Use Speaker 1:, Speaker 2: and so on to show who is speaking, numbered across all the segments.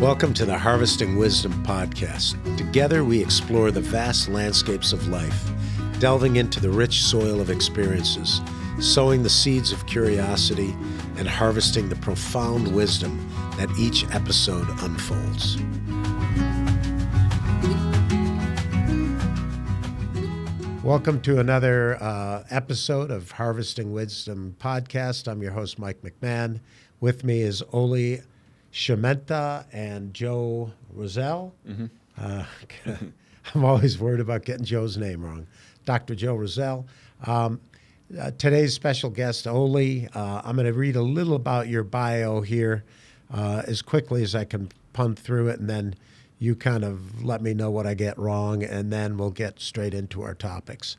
Speaker 1: Welcome to the Harvesting Wisdom podcast. Together we explore the vast landscapes of life, delving into the rich soil of experiences, sowing the seeds of curiosity, and harvesting the profound wisdom that each episode unfolds. Welcome to another episode of Harvesting Wisdom podcast. I'm your host, Mike McMahon. With me is Oie Shima and Joe Roselle. I'm always worried about getting Joe's name wrong. Dr. Joe Roselle. Today's special guest, Oie. I'm going to read a little about your bio here as quickly as I can punt through it, and then you kind of let me know what I get wrong, and then we'll get straight into our topics.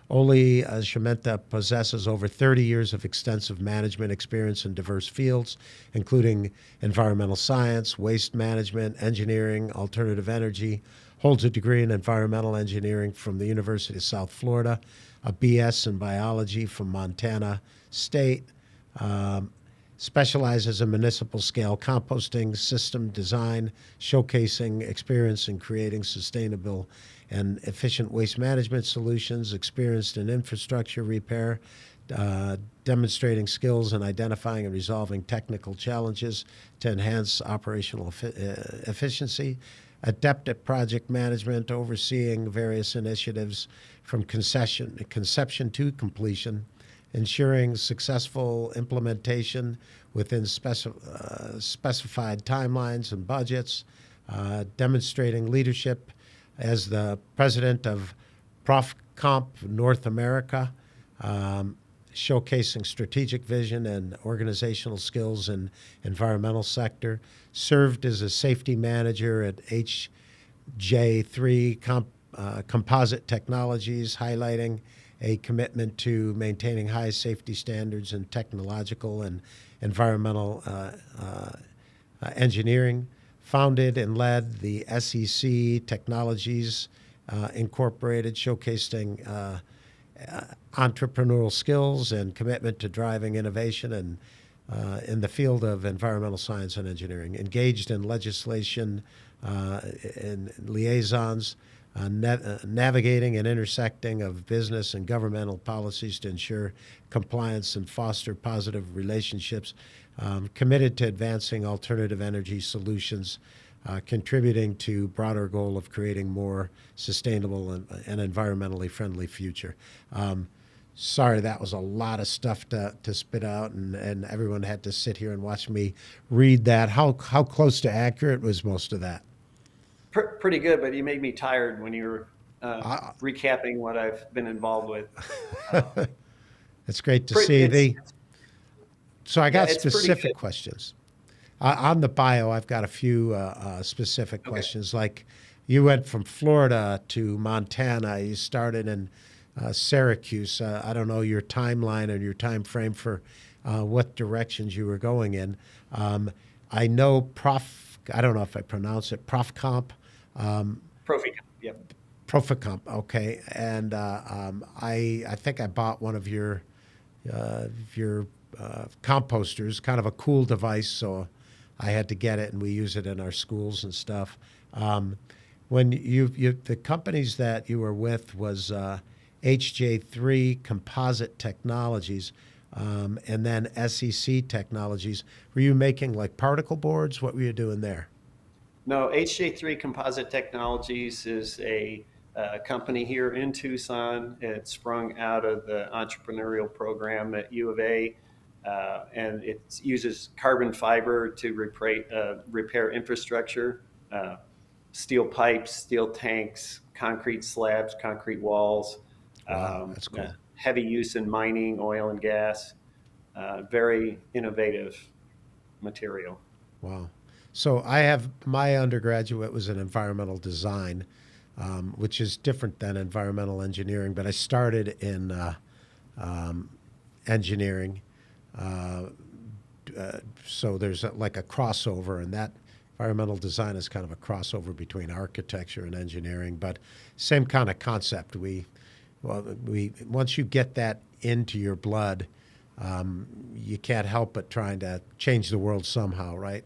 Speaker 1: Oie Shima possesses over 30 years of extensive management experience in diverse fields, including environmental science, waste management, engineering, alternative energy, holds a degree in environmental engineering from the University of South Florida, a BS in biology from Montana State, specializes in municipal scale composting system design, showcasing experience in creating sustainable and efficient waste management solutions, experienced in infrastructure repair, demonstrating skills in identifying and resolving technical challenges to enhance operational efficiency, adept at project management, overseeing various initiatives from conception to completion, ensuring successful implementation within specified timelines and budgets, demonstrating leadership as the president of ProfComp North America, showcasing strategic vision and organizational skills in environmental sector, served as a safety manager at HJ3 Composite Technologies, highlighting a commitment to maintaining high safety standards in technological and environmental engineering, founded and led the SEC Technologies Incorporated, showcasing entrepreneurial skills and commitment to driving innovation and in the field of environmental science and engineering, engaged in legislation and liaisons, navigating and intersecting of business and governmental policies to ensure compliance and foster positive relationships, committed to advancing alternative energy solutions, contributing to broader goal of creating more sustainable and environmentally friendly future. Sorry, that was a lot of stuff to spit out, and everyone had to sit here and watch me read that. How close to accurate was most of that?
Speaker 2: Pretty good, but you made me tired when you were recapping what I've been involved with.
Speaker 1: It's great to see. So I got specific questions. On the bio, I've got a few specific questions. Like, you went from Florida to Montana. You started in Syracuse. I don't know your timeline or your time frame for what directions you were going in. I know I don't know if I pronounce it, ProfComp.
Speaker 2: ProfComp, yep.
Speaker 1: ProfComp, okay. And I think I bought one of your composters, kind of a cool device, so I had to get it, and we use it in our schools and stuff. When the companies that you were with was HJ3 Composite Technologies, and then SEC Technologies. Were you making like particle boards? What were you doing there?
Speaker 2: No, HJ3 Composite Technologies is a company here in Tucson. It sprung out of the entrepreneurial program at U of A, and it uses carbon fiber to repair infrastructure, steel pipes, steel tanks, concrete slabs, concrete walls.
Speaker 1: Wow, that's cool.
Speaker 2: Heavy use in mining, oil and gas. Very innovative material.
Speaker 1: Wow. So I have, my undergraduate was in environmental design, which is different than environmental engineering, but I started in engineering. So there's like a crossover, and that environmental design is kind of a crossover between architecture and engineering, but same kind of concept. Once you get that into your blood, you can't help but trying to change the world somehow, right?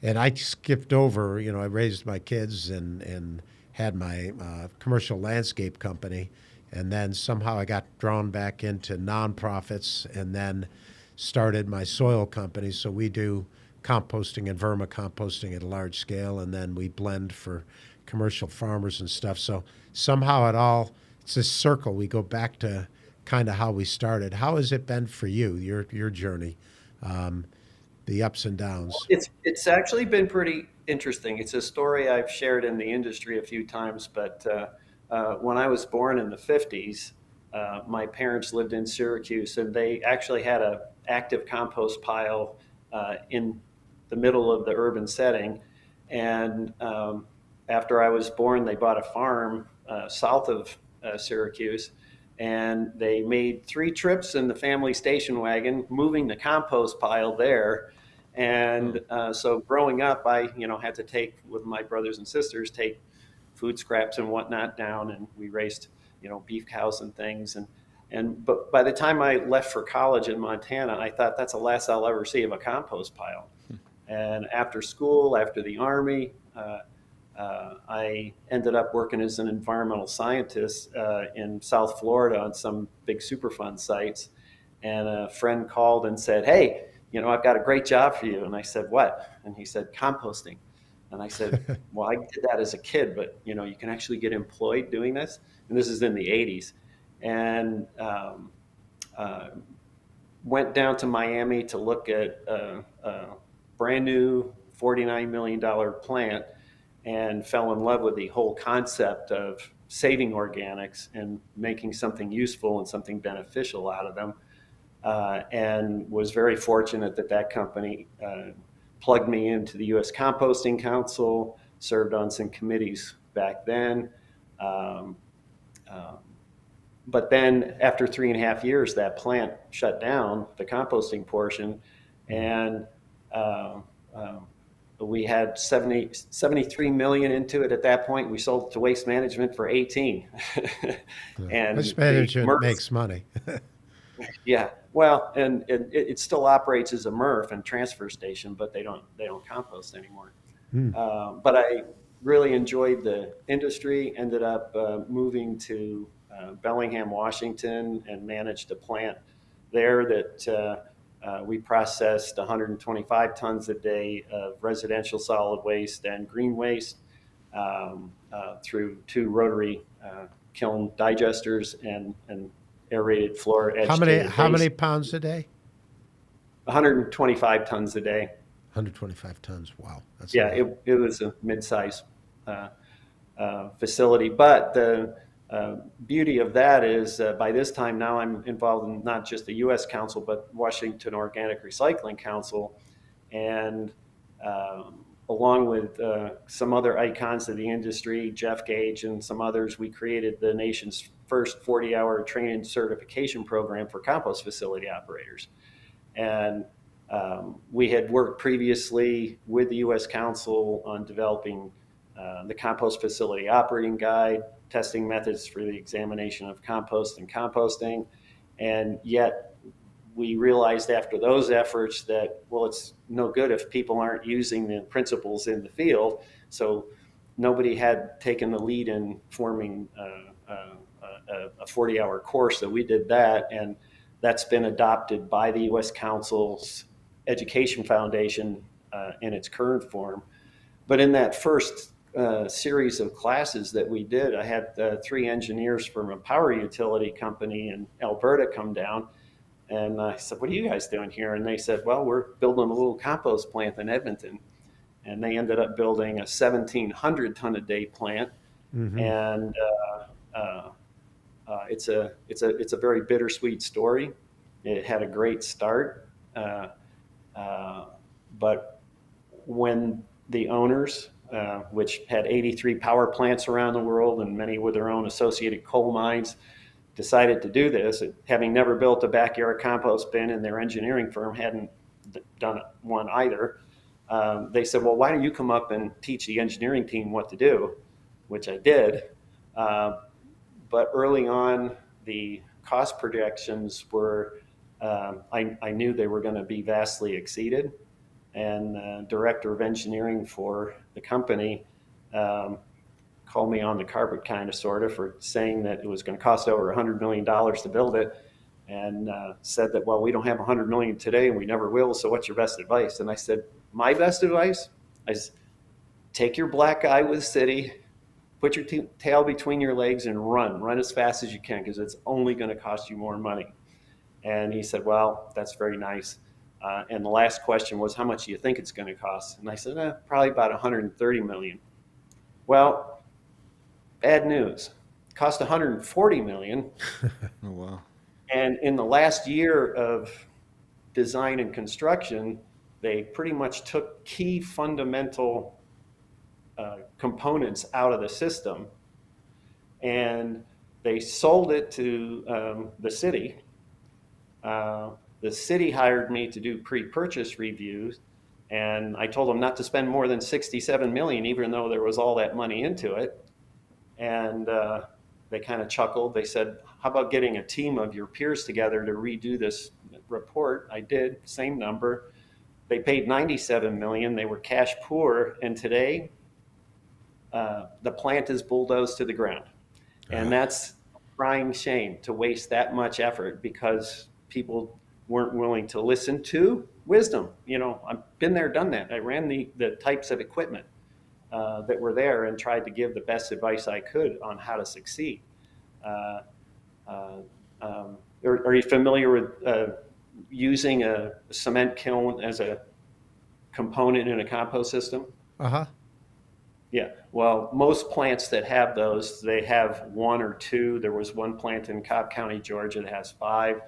Speaker 1: And I skipped over, I raised my kids and had my commercial landscape company. And then somehow I got drawn back into nonprofits and then started my soil company. So we do composting and vermicomposting at a large scale. And then we blend for commercial farmers and stuff. So somehow it's this circle. We go back to kind of how we started. How has it been for you, your journey, the ups and downs?
Speaker 2: It's actually been pretty interesting. It's a story I've shared in the industry a few times, but when I was born in the 50s, my parents lived in Syracuse, and they actually had a active compost pile in the middle of the urban setting. And after I was born, they bought a farm south of Syracuse, and they made 3 trips in the family station wagon, moving the compost pile there. And so growing up, I had to take with my brothers and sisters take food scraps and whatnot down, and we raised beef cows and things. But by the time I left for college in Montana, I thought that's the last I'll ever see of a compost pile. And after school, after the Army, I ended up working as an environmental scientist in South Florida on some big Superfund sites. And a friend called and said, "Hey, I've got a great job for you." And I said, "What?" And he said, "Composting." And I said, "Well, I did that as a kid, but you can actually get employed doing this." And this is in the 80s. And uh, went down to Miami to look at a brand new $49 million plant, and fell in love with the whole concept of saving organics and making something useful and something beneficial out of them. And was very fortunate that that company plugged me into the U.S. Composting Council, served on some committees back then. Um, um, but then after 3.5 years, that plant shut down, the composting portion, and uh, um, we had 73 million into it at that point. We sold it to Waste Management for 18. And
Speaker 1: Waste
Speaker 2: the
Speaker 1: management
Speaker 2: MRF,
Speaker 1: makes money.
Speaker 2: yeah, well, and it still operates as a MRF and transfer station, but they don't compost anymore.
Speaker 1: Hmm.
Speaker 2: But I really enjoyed the industry. Ended up moving to Bellingham, Washington, and managed a plant there that we processed 125 tons a day of residential solid waste and green waste through 2 rotary kiln digesters and aerated floor
Speaker 1: How many
Speaker 2: agitated
Speaker 1: how
Speaker 2: base.
Speaker 1: many pounds a day?
Speaker 2: 125 tons a day.
Speaker 1: 125 tons. Wow, that's a
Speaker 2: Yeah,
Speaker 1: lot.
Speaker 2: it was a mid-size uh, facility. But the beauty of that is by this time now I'm involved in not just the U.S. Council, but Washington Organic Recycling Council. And along with some other icons of the industry, Jeff Gage and some others, we created the nation's first 40-hour training certification program for compost facility operators. And we had worked previously with the U.S. Council on developing the Compost Facility Operating Guide, testing methods for the examination of compost and composting. And yet we realized after those efforts that, well, it's no good if people aren't using the principles in the field. So nobody had taken the lead in forming a 40-hour course. So we did that, and that's been adopted by the U.S. Council's Education Foundation in its current form. But in that first series of classes that we did, I had 3 engineers from a power utility company in Alberta come down. And I said, "What are you guys doing here?" And they said, "Well, we're building a little compost plant in Edmonton." And they ended up building a 1,700 ton a day plant.
Speaker 1: Mm-hmm.
Speaker 2: And it's a very bittersweet story. It had a great start, uh, but when the owners, which had 83 power plants around the world and many with their own associated coal mines, decided to do this, having never built a backyard compost bin, and their engineering firm hadn't done one either, they said, "Well, why don't you come up and teach the engineering team what to do?" Which I did. Uh, but early on, the cost projections were, I knew they were going to be vastly exceeded. and director of engineering for the company um, called me on the carpet, kind of, sort of, for saying that it was going to cost over $100 million to build it, and said that, well, we don't have $100 million today, and we never will. So what's your best advice? And I said, my best advice is take your black eye with the city, put your tail between your legs, and run as fast as you can, because it's only going to cost you more money. And he said, well, that's very nice. And the last question was, how much do you think it's going to cost? And I said, probably about 130 million. Well, bad news. It cost 140 million.
Speaker 3: Oh, wow.
Speaker 2: And in the last year of design and construction, they pretty much took key fundamental components out of the system, and they sold it to the city. The city hired me to do pre-purchase reviews, and I told them not to spend more than 67 million, even though there was all that money into it. And they kind of chuckled. They said, how about getting a team of your peers together to redo this report? I did, same number. They paid 97 million. They were cash poor, and today the plant is bulldozed to the ground. And that's a crying shame to waste that much effort because people weren't willing to listen to wisdom. You know, I've been there, done that. I ran the types of equipment that were there and tried to give the best advice I could on how to succeed. Are you familiar with using a cement kiln as a component in a compost system?
Speaker 1: Uh-huh.
Speaker 2: Yeah, well, most plants that have those, they have one or two. There was one plant in Cobb County, Georgia that has 5,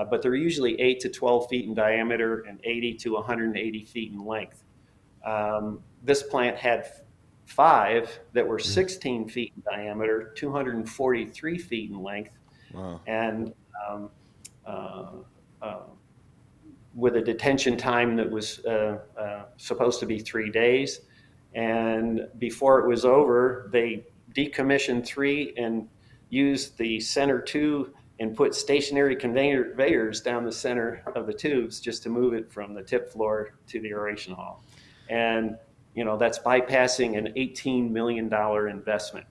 Speaker 2: but they're usually 8 to 12 feet in diameter and 80 to 180 feet in length. This plant had 5 that were 16 feet in diameter, 243 feet in length,
Speaker 3: Wow.
Speaker 2: and with a detention time that was supposed to be 3 days. And before it was over, they decommissioned 3 and used the center 2 and put stationary conveyors down the center of the tubes just to move it from the tip floor to the aeration hall. And, you know, that's bypassing an $18 million investment.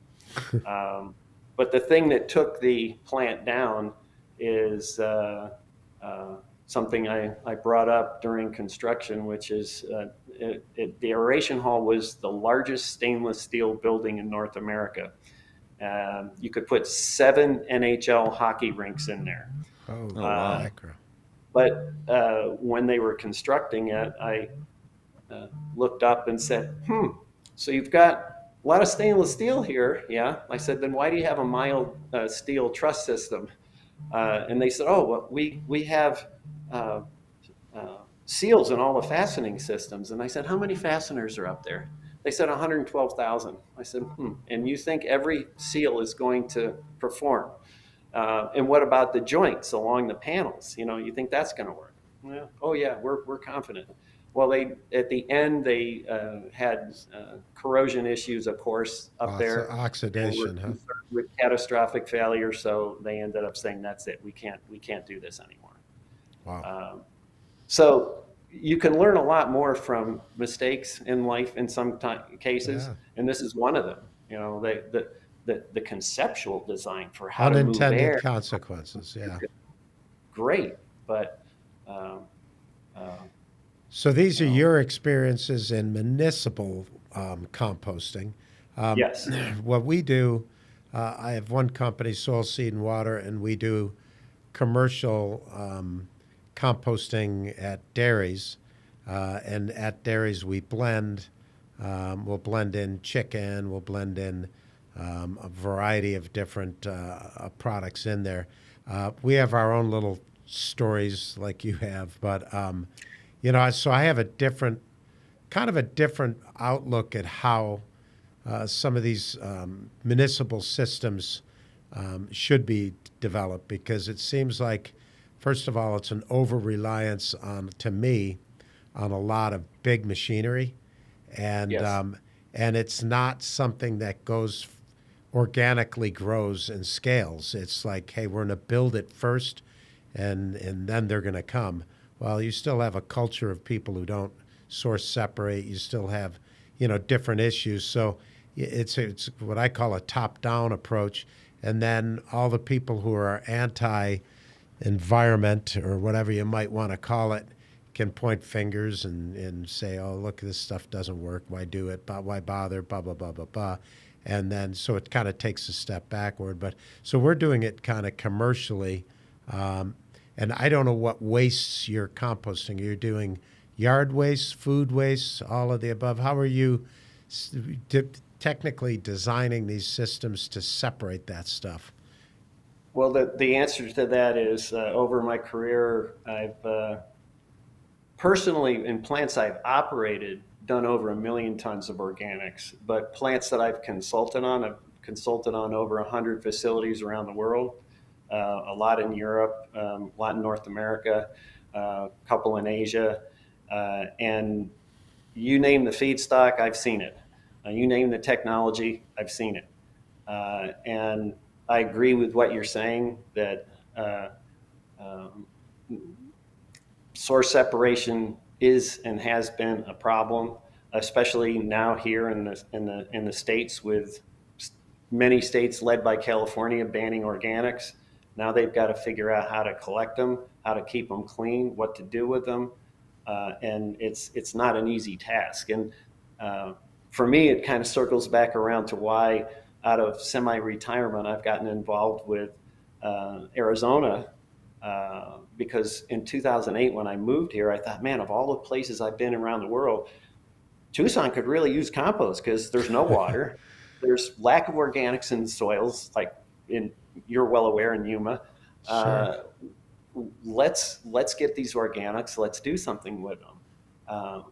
Speaker 2: But the thing that took the plant down is something I brought up during construction, which is the aeration hall was the largest stainless steel building in North America. You could put 7 NHL hockey rinks in there.
Speaker 1: Oh,
Speaker 3: wow.
Speaker 1: macro.
Speaker 2: But when they were constructing it, I looked up and said, so you've got a lot of stainless steel here. Yeah. I said, then why do you have a mild steel truss system? And they said, oh, well, we have seals in all the fastening systems. And I said, how many fasteners are up there? They said 112,000. I said, and you think every seal is going to perform? And what about the joints along the panels? You know, you think that's going to work? Yeah. Oh yeah, we're confident. Well, at the end they had corrosion issues, of course, up there.
Speaker 1: Oxidation, huh?
Speaker 2: With catastrophic failure, so they ended up saying, that's it. We can't do this anymore.
Speaker 1: Wow.
Speaker 2: So you can learn a lot more from mistakes in life in some cases, and this is one of them. You know, the conceptual design for how to move
Speaker 1: Unintended
Speaker 2: air.
Speaker 1: consequences, yeah.
Speaker 2: Great, but
Speaker 1: so these are your experiences in municipal composting.
Speaker 2: yes,
Speaker 1: What we do, I have one company, Soil, Seed, and Water, and we do commercial composting at dairies. And at dairies, we blend. We'll blend in chicken. We'll blend in a variety of different products in there. We have our own little stories like you have, but you know, so I have a different outlook at how some of these municipal systems should be developed, because it seems like, first of all, it's an over-reliance to me, on a lot of big machinery, and
Speaker 2: Yes.
Speaker 1: And it's not something that organically grows and scales. It's like, hey, we're going to build it first, and then they're going to come. Well, you still have a culture of people who don't source separate. You still have, different issues. So it's what I call a top-down approach. And then all the people who are anti-environment or whatever you might want to call it can point fingers and say, oh, look, this stuff doesn't work. Why do it? Why bother? Blah, blah, blah, blah, blah. And then so it kind of takes a step backward. But so we're doing it kind of commercially. And I don't know what wastes you're composting. You're doing yard waste, food waste, all of the above. How are you technically designing these systems to separate that stuff?
Speaker 2: Well, the answer to that is over my career, I've personally, in plants I've operated, done over 1 million tons of organics. But plants that I've consulted on over 100 facilities around the world, a lot in Europe, a lot in North America, a couple in Asia. And you name the feedstock, I've seen it. You name the technology, I've seen it. And I agree with what you're saying, that source separation is and has been a problem, especially now here in the states, with many states led by California banning organics. Now they've got to figure out how to collect them, how to keep them clean, what to do with them, and it's not an easy task. And for me, it kind of circles back around to why, out of semi-retirement, I've gotten involved with Arizona. Because in 2008, when I moved here, I thought, man, of all the places I've been around the world, Tucson could really use compost because there's no water. There's lack of organics in soils, like you're well aware in Yuma.
Speaker 1: Sure.
Speaker 2: Let's get these organics. Let's do something with them.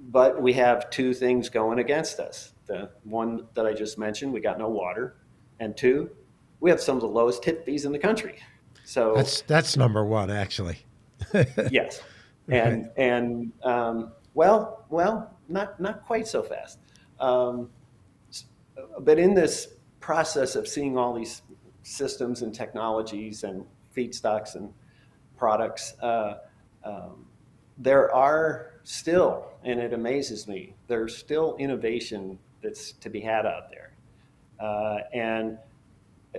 Speaker 2: But we have two things going against us. The one that I just mentioned, we got no water. And two, we have some of the lowest tip fees in the country. So
Speaker 1: that's number one, actually.
Speaker 2: yes,
Speaker 1: Right.
Speaker 2: and well, not quite so fast. But in this process of seeing all these systems and technologies and feedstocks and products, there are still, and it amazes me, there's still innovation that's to be had out there, and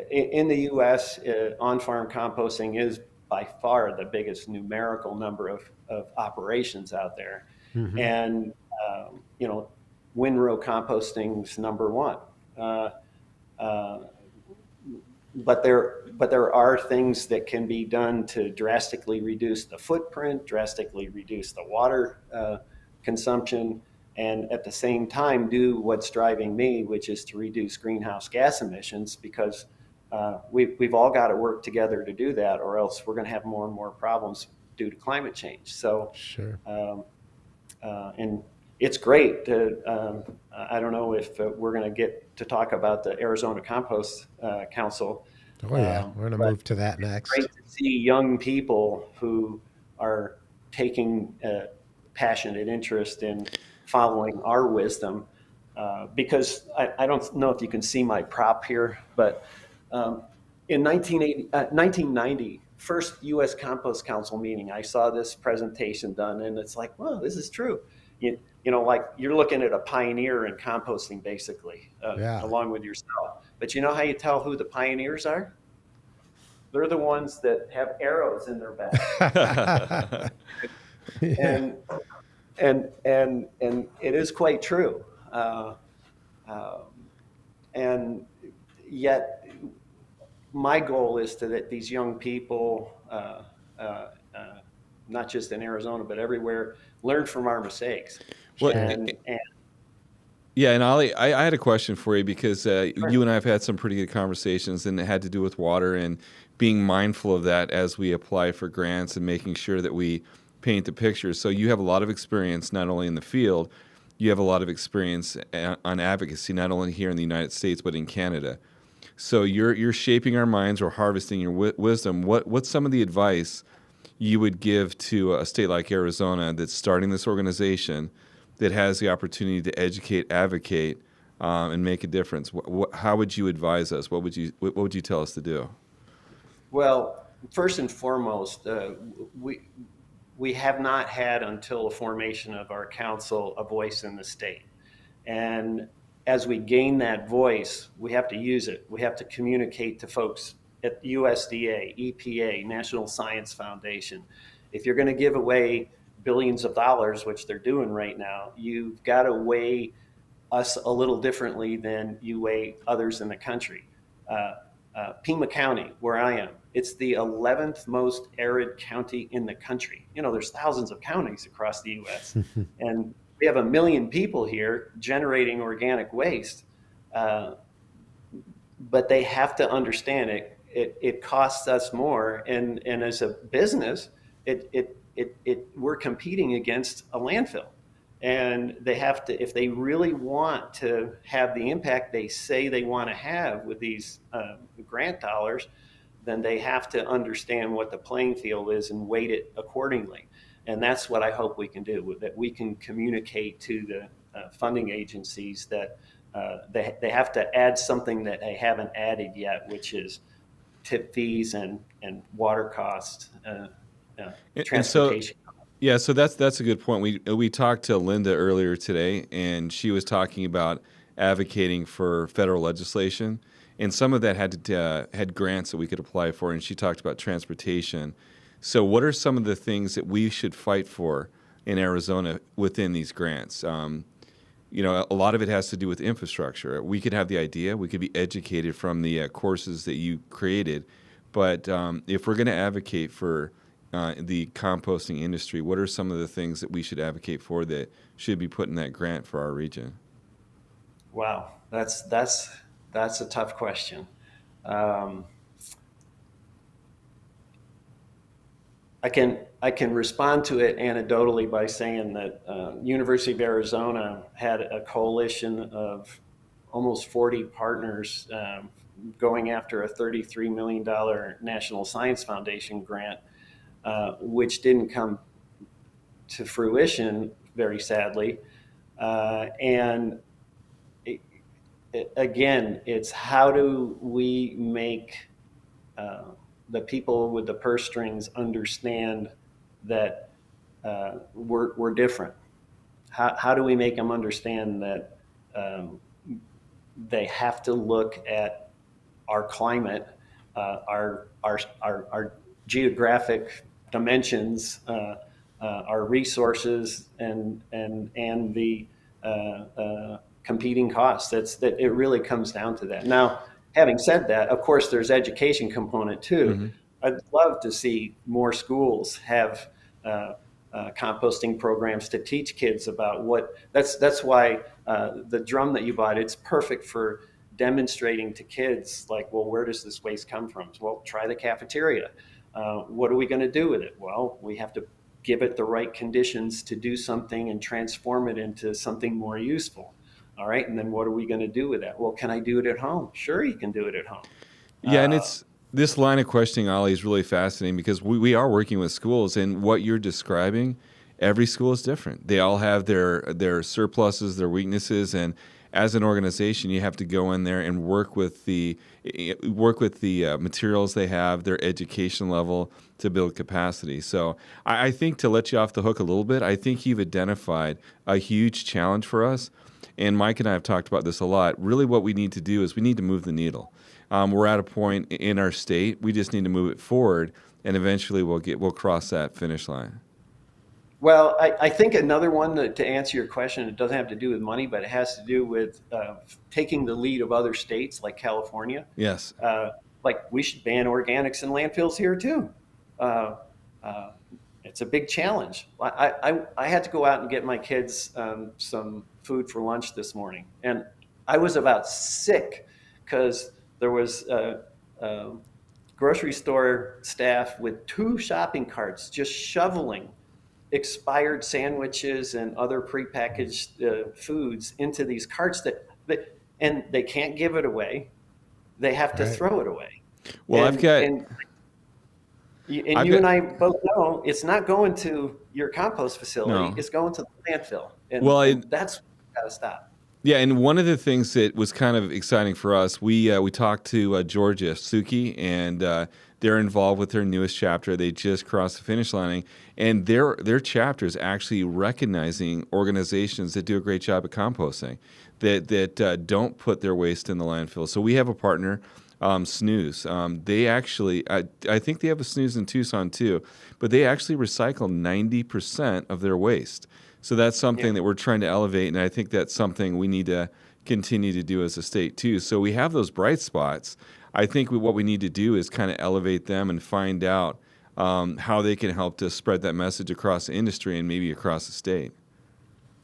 Speaker 2: in the U.S., on-farm composting is by far the biggest numerical number of operations out there.
Speaker 1: Mm-hmm.
Speaker 2: And, windrow composting's number one. But there are things that can be done to drastically reduce the footprint, drastically reduce the water consumption, and at the same time do what's driving me, which is to reduce greenhouse gas emissions, because we've all got to work together to do that, or else we're going to have more and more problems due to climate change. So,
Speaker 1: Sure.
Speaker 2: And it's great to, I don't know if we're going to get to talk about the Arizona Compost Council.
Speaker 1: Oh, yeah. We're going to move to that next.
Speaker 2: Great to see young people who are taking a passionate interest in following our wisdom, because I don't know if you can see my prop here, but in 1990, first U.S. Compost Council meeting, I saw this presentation done, and it's like, well, this is true. Like you're looking at a pioneer in composting, basically,
Speaker 1: Yeah.
Speaker 2: along with yourself. But you know how you tell who the pioneers are? They're the ones that have arrows in their back.
Speaker 1: Yeah.
Speaker 2: and it is quite true. And yet, my goal is that these young people, not just in Arizona but everywhere, learn from our mistakes.
Speaker 3: Well,
Speaker 2: And
Speaker 3: yeah, and Ollie, I had a question for you, because
Speaker 2: Sure.
Speaker 3: you and I have had some pretty good conversations, and it had to do with water and being mindful of that as we apply for grants and making sure that we paint the picture. So you have a lot of experience, not only in the field, you have a lot of experience on advocacy, not only here in the United States, but in Canada. So you're shaping our minds, or harvesting your wisdom. What's some of the advice you would give to a state like Arizona that's starting this organization, that has the opportunity to educate, advocate, and make a difference? How would you advise us? What would you tell us to do?
Speaker 2: Well, first and foremost, we have not had, until the formation of our council, a voice in the state. And as we gain that voice, we have to use it. We have to communicate to folks at USDA, EPA, National Science Foundation. If you're going to give away billions of dollars, which they're doing right now, you've got to weigh us a little differently than you weigh others in the country. Pima County, where I am, it's the 11th most arid county in the country. You know, there's thousands of counties across the U.S. and we have 1 million people here generating organic waste. But they have to understand it costs us more, and as a business, we're competing against a landfill. And they have to, if they really want to have the impact they say they want to have with these grant dollars, then they have to understand what the playing field is and weight it accordingly. And that's what I hope we can do, that we can communicate to the funding agencies that they have to add something that they haven't added yet, which is tip fees and water costs, transportation.
Speaker 3: Yeah, so that's a good point. We talked to Linda earlier today, and she was talking about advocating for federal legislation, and some of that had grants that we could apply for, and she talked about transportation. So what are some of the things that we should fight for in Arizona within these grants? You know, a lot of it has to do with infrastructure. We could have the idea, we could be educated from the courses that you created, but if we're going to advocate for the composting industry, what are some of the things that we should advocate for that should be put in that grant for our region?
Speaker 2: Wow, that's a tough question. I can respond to it anecdotally by saying that University of Arizona had a coalition of almost 40 partners going after a $33 million National Science Foundation grant, which didn't come to fruition, very sadly. And again, it's how do we make the people with the purse strings understand that we're different? How do we make them understand that they have to look at our climate, our geographic dimensions, our resources, and the competing costs? That it really comes down to that. Now, having said that, of course, there's education component too. Mm-hmm. I'd love to see more schools have composting programs to teach kids about what. That's why the drum that you bought, it's perfect for demonstrating to kids, like, well, where does this waste come from? Well, try the cafeteria. What are we going to do with it? Well, we have to give it the right conditions to do something and transform it into something more useful. All right. And then what are we going to do with that? Well, can I do it at home? Sure, you can do it at home.
Speaker 3: Yeah, and it's this line of questioning, Ollie, is really fascinating because we are working with schools, and what you're describing, every school is different. They all have their surpluses, their weaknesses, and as an organization, you have to go in there and work with the materials they have, their education level, to build capacity. So I think, to let you off the hook a little bit, I think you've identified a huge challenge for us. And Mike and I have talked about this a lot. Really what we need to do is we need to move the needle. We're at a point in our state, we just need to move it forward, and eventually we'll cross that finish line.
Speaker 2: Well, I think another one to answer your question, it doesn't have to do with money, but it has to do with taking the lead of other states like California.
Speaker 3: Yes.
Speaker 2: Like, we should ban organics in landfills here too. It's a big challenge. I had to go out and get my kids some food for lunch this morning, and I was about sick because there was grocery store staff with 2 shopping carts just shoveling expired sandwiches and other prepackaged foods into these carts and they can't give it away. They have to throw it away.
Speaker 3: Well,
Speaker 2: and you and I both know it's not going to your compost facility. No. It's going to the landfill. And that's got to stop.
Speaker 3: Yeah, and one of the things that was kind of exciting for us, we talked to Georgia Suki, and They're involved with their newest chapter. They just crossed the finish line, and their chapter is actually recognizing organizations that do a great job at composting, that don't put their waste in the landfill. So we have a partner, Snooze. They actually, I think they have a Snooze in Tucson too, but they actually recycle 90% of their waste. So that's something that we're trying to elevate, and I think that's something we need to continue to do as a state too. So we have those bright spots. I think what we need to do is kind of elevate them and find out how they can help to spread that message across the industry and maybe across the state.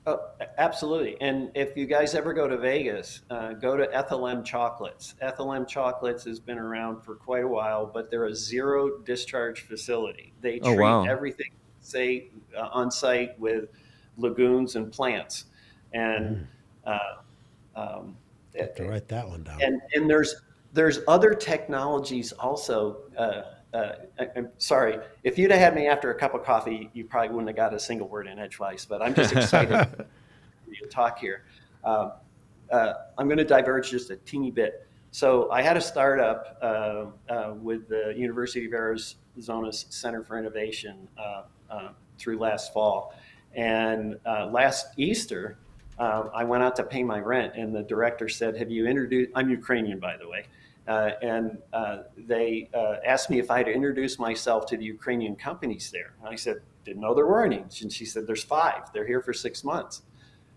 Speaker 2: Oh, absolutely. And if you guys ever go to Vegas, go to Ethyl Chocolates. Ethyl Chocolates has been around for quite a while, but they're a zero discharge facility. They
Speaker 3: Oh,
Speaker 2: treat
Speaker 3: wow.
Speaker 2: everything, say, on site with lagoons and plants. And
Speaker 1: Have to write that one down.
Speaker 2: and there's other technologies also. I'm sorry, if you'd have had me after a cup of coffee, you probably wouldn't have got a single word in edgewise. But I'm just excited to talk here. I'm going to diverge just a teeny bit. So I had a startup with the University of Arizona's Center for Innovation through last fall, and last Easter. I went out to pay my rent, and the director said, "Have you introduced?" I'm Ukrainian, by the way, and they asked me if I'd introduce myself to the Ukrainian companies there. And I said, "Didn't know there were any." And she said, "There's 5. They're here for 6 months."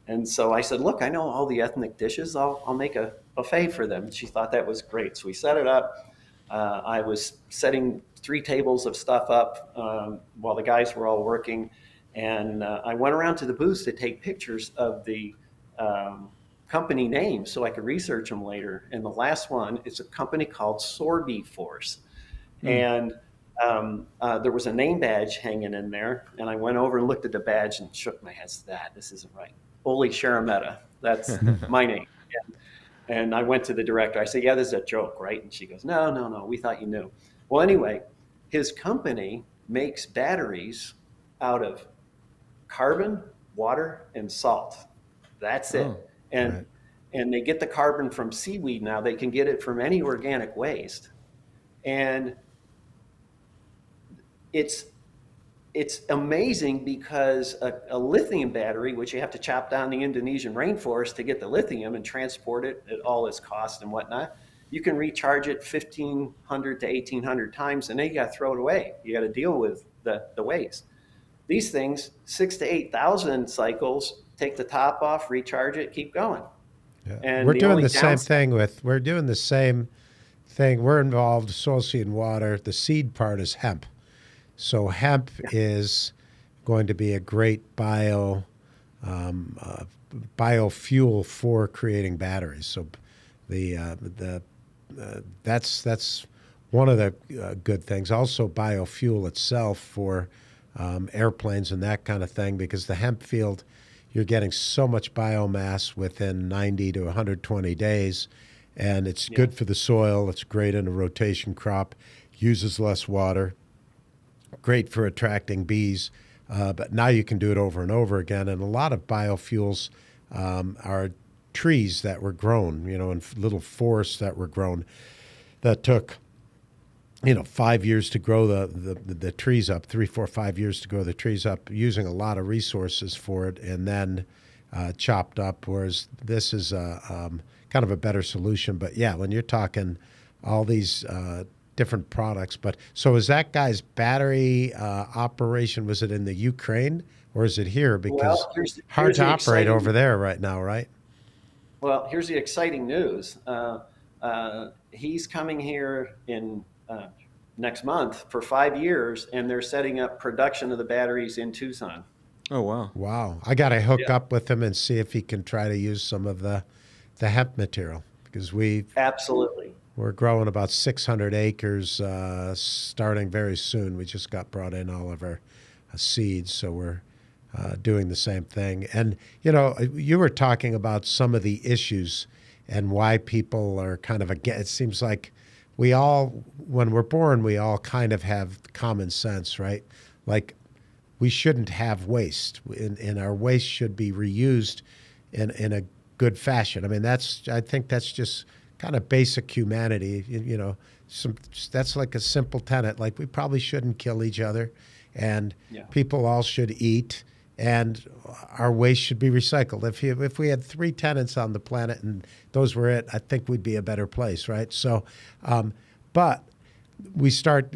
Speaker 2: And so I said, "Look, I know all the ethnic dishes. I'll make a buffet for them." And she thought that was great, so we set it up. I was setting 3 tables of stuff up while the guys were all working. And I went around to the booths to take pictures of the company names so I could research them later. And the last one is a company called Sorby Force. And there was a name badge hanging in there. And I went over and looked at the badge and shook my head. This isn't right. Olie Shima, that's my name. And I went to the director. I said, "Yeah, this is a joke, right?" And she goes, No, we thought you knew. Well, anyway, his company makes batteries out of carbon, water, and salt. That's it. And they get the carbon from seaweed now. They can get it from any organic waste. And it's amazing because a lithium battery, which you have to chop down the Indonesian rainforest to get the lithium and transport it at all its cost and whatnot, you can recharge it 1,500 to 1,800 times, and then you got to throw it away. You got to deal with the waste. These things, 6,000 to 8,000 cycles, take the top off, recharge it, keep going.
Speaker 1: Yeah.
Speaker 2: And
Speaker 1: We're
Speaker 2: the
Speaker 1: doing
Speaker 2: only
Speaker 1: the same
Speaker 2: downside-
Speaker 1: thing we're doing the same thing. We're involved, soil seed and water. The seed part is hemp. So hemp is going to be a great biofuel for creating batteries. So that's one of the good things. Also biofuel itself for airplanes and that kind of thing, because the hemp field, you're getting so much biomass within 90 to 120 days, and it's good for the soil. It's great in a rotation crop, uses less water, great for attracting bees, but now you can do it over and over again. And a lot of biofuels are trees that were grown, in little forests that were grown that took 5 years to grow the trees up, 3, 4, 5 years to grow the trees up, using a lot of resources for it, and then chopped up. Whereas this is kind of a better solution. But yeah, when you're talking all these different products, so is that guy's battery operation? Was it in the Ukraine or is it here? Because hard to operate over there right now, right?
Speaker 2: Well, here's the exciting news. He's coming here in next month for 5 years, and they're setting up production of the batteries in Tucson.
Speaker 3: Oh, wow.
Speaker 1: Wow. I got to hook up with him and see if he can try to use some of the hemp material, because
Speaker 2: Absolutely.
Speaker 1: we're growing about 600 acres starting very soon. We just got brought in all of our seeds, so we're doing the same thing. And, you were talking about some of the issues and why people are kind of against. It seems like we all, when we're born, we all kind of have common sense, right? Like, we shouldn't have waste, and our waste should be reused in a good fashion. I mean, I think that's just kind of basic humanity. some that's like a simple tenet. Like we probably shouldn't kill each other, and
Speaker 2: Yeah.
Speaker 1: people all should eat, and our waste should be recycled. If we had three tenets on the planet and those were it, I think we'd be a better place, right? So, but we start,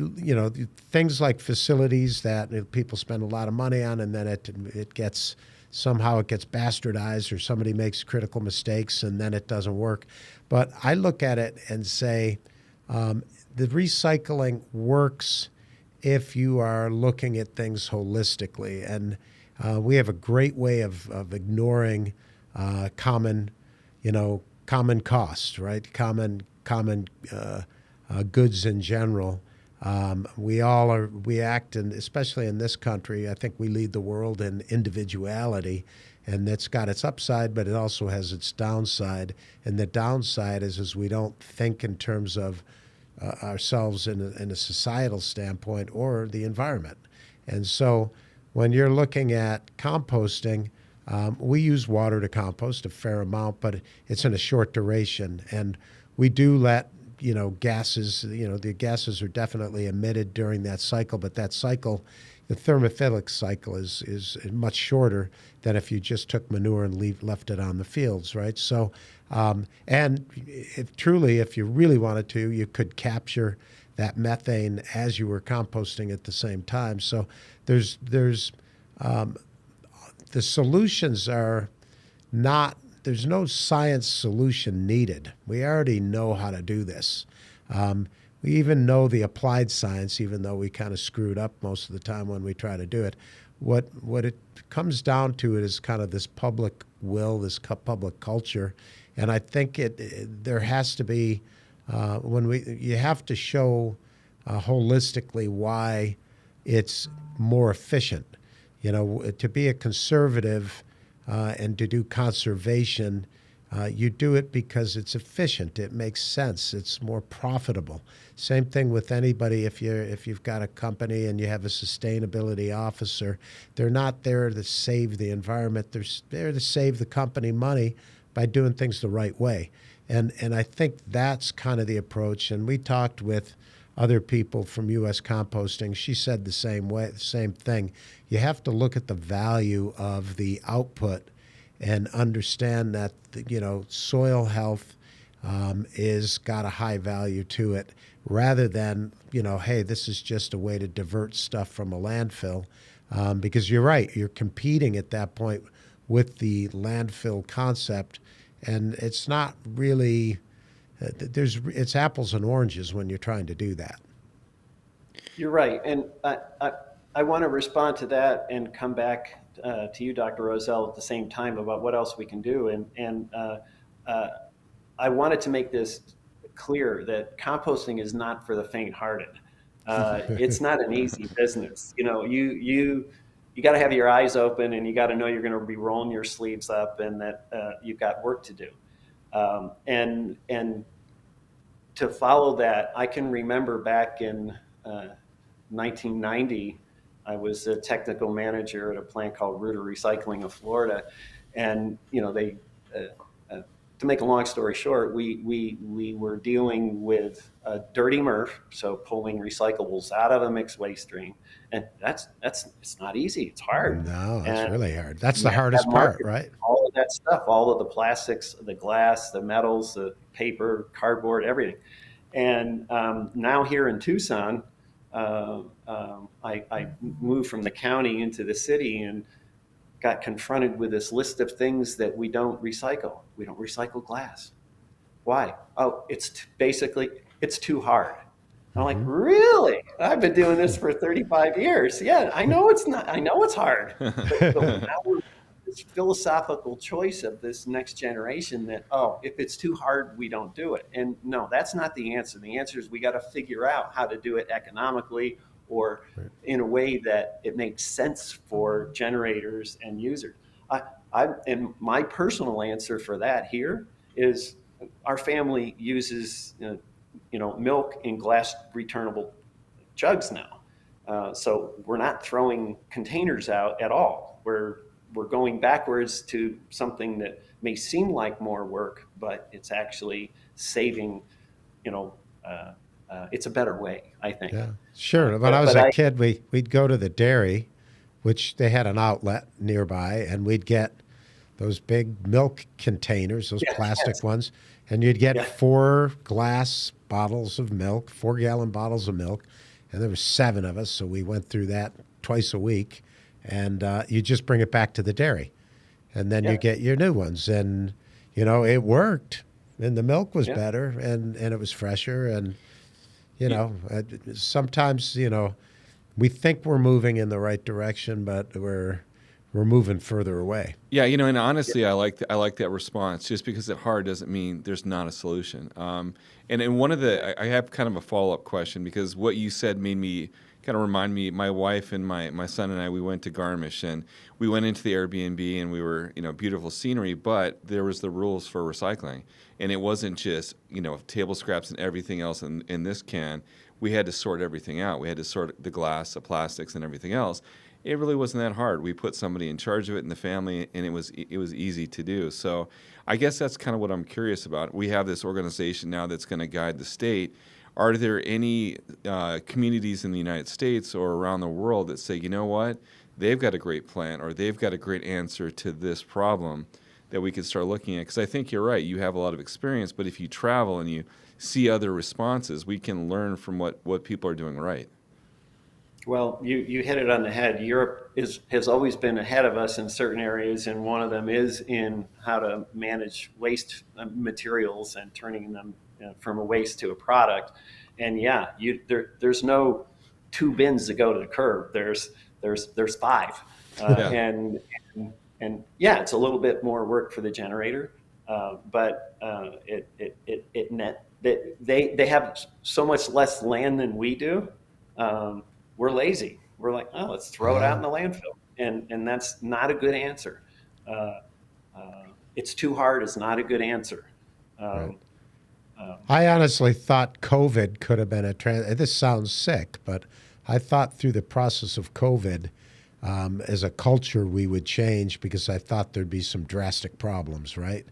Speaker 1: things like facilities that people spend a lot of money on, and then it gets somehow it gets bastardized, or somebody makes critical mistakes, and then it doesn't work. But I look at it and say, the recycling works if you are looking at things holistically, and we have a great way of ignoring common, common costs, right? Common goods in general. We act, and especially in this country, I think we lead the world in individuality, and it's got its upside, but it also has its downside. And the downside is we don't think in terms of ourselves in a societal standpoint or the environment. And so when you're looking at composting, we use water to compost a fair amount, but it's in a short duration. And we do let gases, the gases are definitely emitted during that cycle, but that cycle, the thermophilic cycle is much shorter than if you just took manure and left it on the fields, right? So, and if you really wanted to, you could capture that methane as you were composting at the same time. So there's the solutions are not, there's no science solution needed. We already know how to do this. We even know the applied science, even though we kind of screwed up most of the time when we try to do it. What it comes down to is kind of this public will, this public culture, and I think there has to be you have to show holistically why it's more efficient. To be a conservative and to do conservation, you do it because it's efficient. It makes sense. It's more profitable. Same thing with anybody. If you've got a company and you have a sustainability officer, they're not there to save the environment. They're there to save the company money by doing things the right way. And I think that's kind of the approach. And we talked with other people from U.S. Composting. She said the same thing. You have to look at the value of the output and understand that soil health is got a high value to it, rather than hey, this is just a way to divert stuff from a landfill, because you're right, you're competing at that point with the landfill concept, and it's not really it's apples and oranges when you're trying to do that.
Speaker 2: You're right, and I want to respond to that and come back to you, Dr. Roselle, at the same time about what else we can do. And I wanted to make this clear that composting is not for the faint-hearted. It's not an easy business. You got to have your eyes open, and you got to know you're going to be rolling your sleeves up, and that you've got work to do. And to follow that, I can remember back in 1990, I was a technical manager at a plant called Rooter Recycling of Florida, and they, to make a long story short, we were dealing with dirty MRF, so pulling recyclables out of a mixed waste stream, and it's not easy. It's hard.
Speaker 1: No, that's
Speaker 2: And
Speaker 1: really hard. That's
Speaker 2: you
Speaker 1: the
Speaker 2: have to
Speaker 1: hardest
Speaker 2: have
Speaker 1: part,
Speaker 2: markets,
Speaker 1: right?
Speaker 2: all of that stuff, all of the plastics, the glass, the metals, the paper, cardboard, everything. And now here in Tucson, I moved from the county into the city and got confronted with this list of things that we don't recycle. We don't recycle glass. Why? Oh, basically, it's too hard. I'm like,
Speaker 1: Mm-hmm.
Speaker 2: really? I've been doing this for 35 years. Yeah, I know it's not. I know it's hard, but now we're this philosophical choice of this next generation that, oh, if it's too hard, we don't do it. And no, that's not the answer. The answer is we got to figure out how to do it economically or
Speaker 1: Right.
Speaker 2: in a way that it makes sense for generators and users. And my personal answer for that here is our family uses milk in glass returnable jugs now. So we're not throwing containers out at all. We're going backwards to something that may seem like more work, but it's actually saving, it's a better way, I think.
Speaker 1: Yeah, sure. When I was
Speaker 2: But
Speaker 1: a
Speaker 2: I
Speaker 1: kid, we'd go to the dairy, which they had an outlet nearby, and we'd get those big milk containers, those
Speaker 2: yeah,
Speaker 1: plastic
Speaker 2: yes,
Speaker 1: ones, and you'd get
Speaker 2: yeah,
Speaker 1: 4 glass bottles of milk, 4 gallon bottles of milk, and there were 7 of us, so we went through that twice a week, and you just bring it back to the dairy, and then you
Speaker 2: yeah.
Speaker 1: get your new ones, and it worked, and the milk was
Speaker 2: Yeah.
Speaker 1: better, and it was fresher, and
Speaker 3: Y-
Speaker 1: sometimes we think we're moving in the right direction, but we're moving further away.
Speaker 3: Yeah, and honestly, I like that response. Just because it's hard doesn't mean there's not a solution. And one of I have kind of a follow up question because what you said made me kind of remind me. My wife and my son and I, we went to Garmisch and we went into the Airbnb and we were beautiful scenery, but there was the rules for recycling, and it wasn't just table scraps and everything else in this can. We had to sort everything out. We had to sort the glass, the plastics, and everything else. It really wasn't that hard. We put somebody in charge of it in the family, and it was easy to do. So I guess that's kind of what I'm curious about. We have this organization now that's going to guide the state. Are there any communities in the United States or around the world that say, you know what, they've got a great plan or they've got a great answer to this problem that we could start looking at? Because I think you're right. You have a lot of experience, but if you travel and you see other responses, we can learn from what people are doing right.
Speaker 2: Well, you hit it on the head. Europe has always been ahead of us in certain areas, and one of them is in how to manage waste materials and turning them from a waste to a product. And yeah, there's no 2 bins that go to the curb. There's 5,
Speaker 3: Yeah.
Speaker 2: and yeah, it's a little bit more work for the generator, but it net they have so much less land than we do. We're lazy. We're like, oh, let's throw it out
Speaker 1: Yeah,
Speaker 2: in the landfill, and that's not a good answer. Uh, it's too hard is not a good answer.
Speaker 1: right.
Speaker 2: Um, um,
Speaker 1: I honestly thought COVID could have been a This sounds sick, but I thought through the process of COVID, as a culture, we would change because I thought there'd be some drastic problems, right?